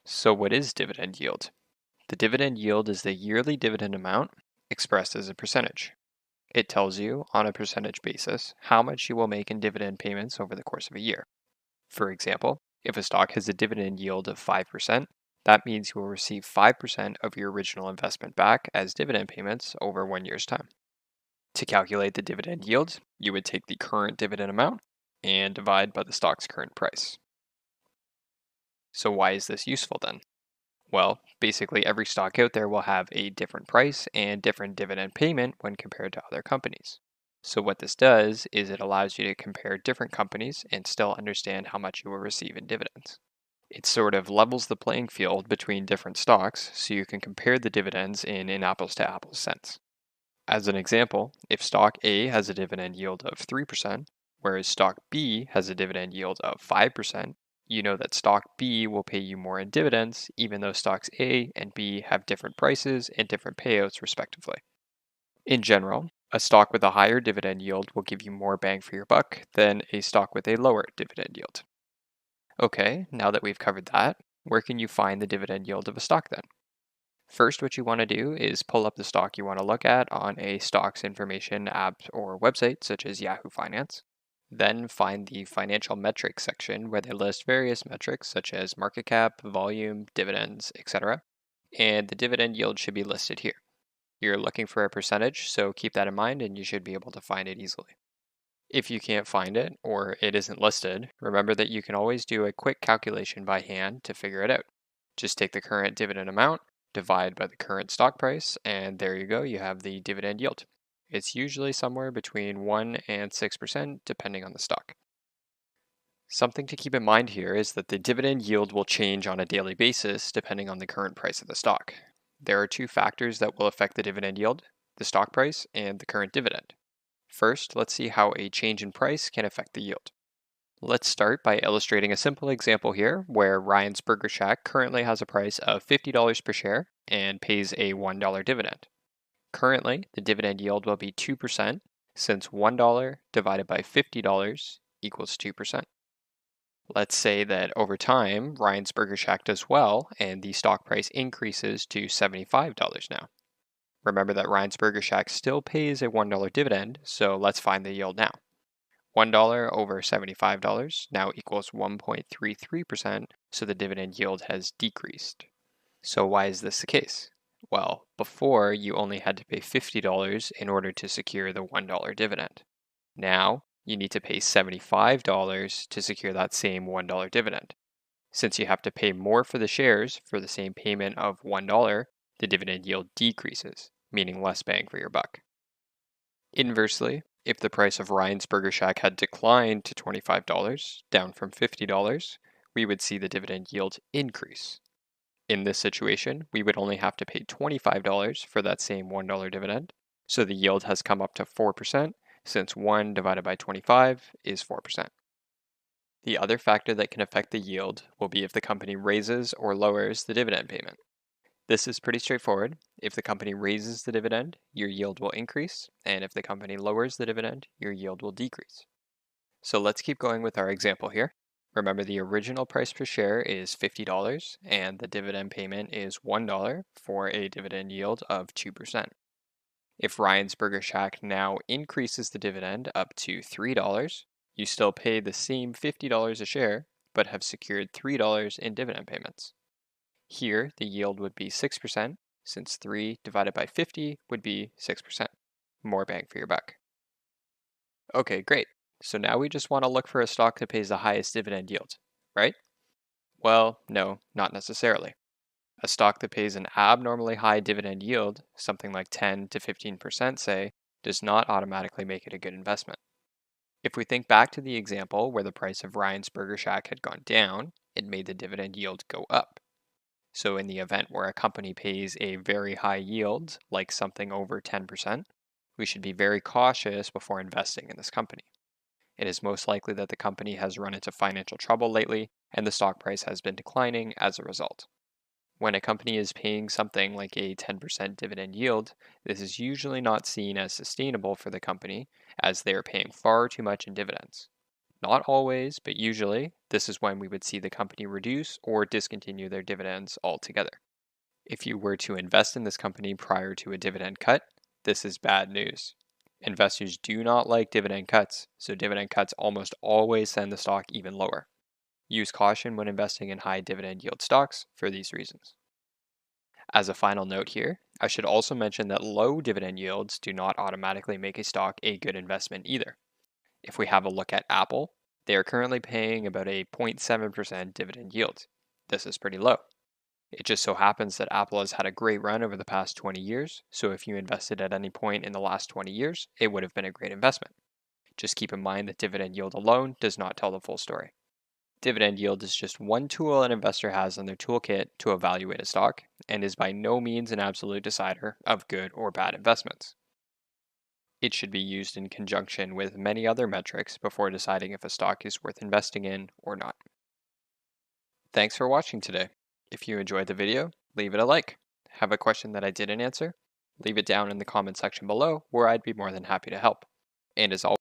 So what is dividend yield? The dividend yield is the yearly dividend amount expressed as a percentage. It tells you, on a percentage basis, how much you will make in dividend payments over the course of a year. For example, if a stock has a dividend yield of 5%, that means you will receive 5% of your original investment back as dividend payments over 1 year's time. To calculate the dividend yield, you would take the current dividend amount and divide by the stock's current price. So why is this useful then? Well, basically every stock out there will have a different price and different dividend payment when compared to other companies. So what this does is it allows you to compare different companies and still understand how much you will receive in dividends. It sort of levels the playing field between different stocks so you can compare the dividends in an apples to apples sense. As an example, if stock A has a dividend yield of 3%, whereas stock B has a dividend yield of 5%, you know that stock B will pay you more in dividends, even though stocks A and B have different prices and different payouts, respectively. In general, a stock with a higher dividend yield will give you more bang for your buck than a stock with a lower dividend yield. Okay, now that we've covered that, where can you find the dividend yield of a stock then? First, what you want to do is pull up the stock you want to look at on a stocks information app or website such as Yahoo Finance. Then find the financial metrics section where they list various metrics such as market cap, volume, dividends, etc. And the dividend yield should be listed here. You're looking for a percentage, so keep that in mind and you should be able to find it easily. If you can't find it or it isn't listed, remember that you can always do a quick calculation by hand to figure it out. Just take the current dividend amount, divide by the current stock price, and there you go, you have the dividend yield. It's usually somewhere between 1 and 6% depending on the stock. Something to keep in mind here is that the dividend yield will change on a daily basis depending on the current price of the stock. There are two factors that will affect the dividend yield: the stock price and the current dividend. First, let's see how a change in price can affect the yield. Let's start by illustrating a simple example here where Ryan's Burger Shack currently has a price of $50 per share and pays a $1 dividend. Currently, the dividend yield will be 2% since $1 divided by $50 equals 2%. Let's say that over time, Ryan's Burger Shack does well and the stock price increases to $75 now. Remember that Ryan's Burger Shack still pays a $1 dividend, so let's find the yield now. $1 over $75 now equals 1.33%, so the dividend yield has decreased. So why is this the case? Well, before you only had to pay $50 in order to secure the $1 dividend. Now you need to pay $75 to secure that same $1 dividend. Since you have to pay more for the shares for the same payment of $1, the dividend yield decreases, meaning less bang for your buck. Inversely, if the price of Ryan's Burger Shack had declined to $25, down from $50, we would see the dividend yield increase. In this situation, we would only have to pay $25 for that same $1 dividend, so the yield has come up to 4%, since 1 divided by 25 is 4%. The other factor that can affect the yield will be if the company raises or lowers the dividend payment. This is pretty straightforward. If the company raises the dividend, your yield will increase, and if the company lowers the dividend, your yield will decrease. So let's keep going with our example here. Remember, the original price per share is $50, and the dividend payment is $1 for a dividend yield of 2%. If Ryan's Burger Shack now increases the dividend up to $3, you still pay the same $50 a share, but have secured $3 in dividend payments. Here, the yield would be 6%, since 3 divided by 50 would be 6%. More bang for your buck. Okay, great. So now we just want to look for a stock that pays the highest dividend yield, right? Well, no, not necessarily. A stock that pays an abnormally high dividend yield, something like 10 to 15%, say, does not automatically make it a good investment. If we think back to the example where the price of Ryan's Burger Shack had gone down, it made the dividend yield go up. So in the event where a company pays a very high yield, like something over 10%, we should be very cautious before investing in this company. It is most likely that the company has run into financial trouble lately, and the stock price has been declining as a result. When a company is paying something like a 10% dividend yield, this is usually not seen as sustainable for the company, as they are paying far too much in dividends. Not always, but usually, this is when we would see the company reduce or discontinue their dividends altogether. If you were to invest in this company prior to a dividend cut, this is bad news. Investors do not like dividend cuts, so dividend cuts almost always send the stock even lower. Use caution when investing in high dividend yield stocks for these reasons. As a final note here, I should also mention that low dividend yields do not automatically make a stock a good investment either. If we have a look at Apple, they are currently paying about a 0.7% dividend yield. This is pretty low. It just so happens that Apple has had a great run over the past 20 years, so if you invested at any point in the last 20 years, it would have been a great investment. Just keep in mind that dividend yield alone does not tell the full story. Dividend yield is just one tool an investor has in their toolkit to evaluate a stock and is by no means an absolute decider of good or bad investments. It should be used in conjunction with many other metrics before deciding if a stock is worth investing in or not. Thanks for watching today. If you enjoyed the video, leave it a like. Have a question that I didn't answer? Leave it down in the comment section below where I'd be more than happy to help. And as always,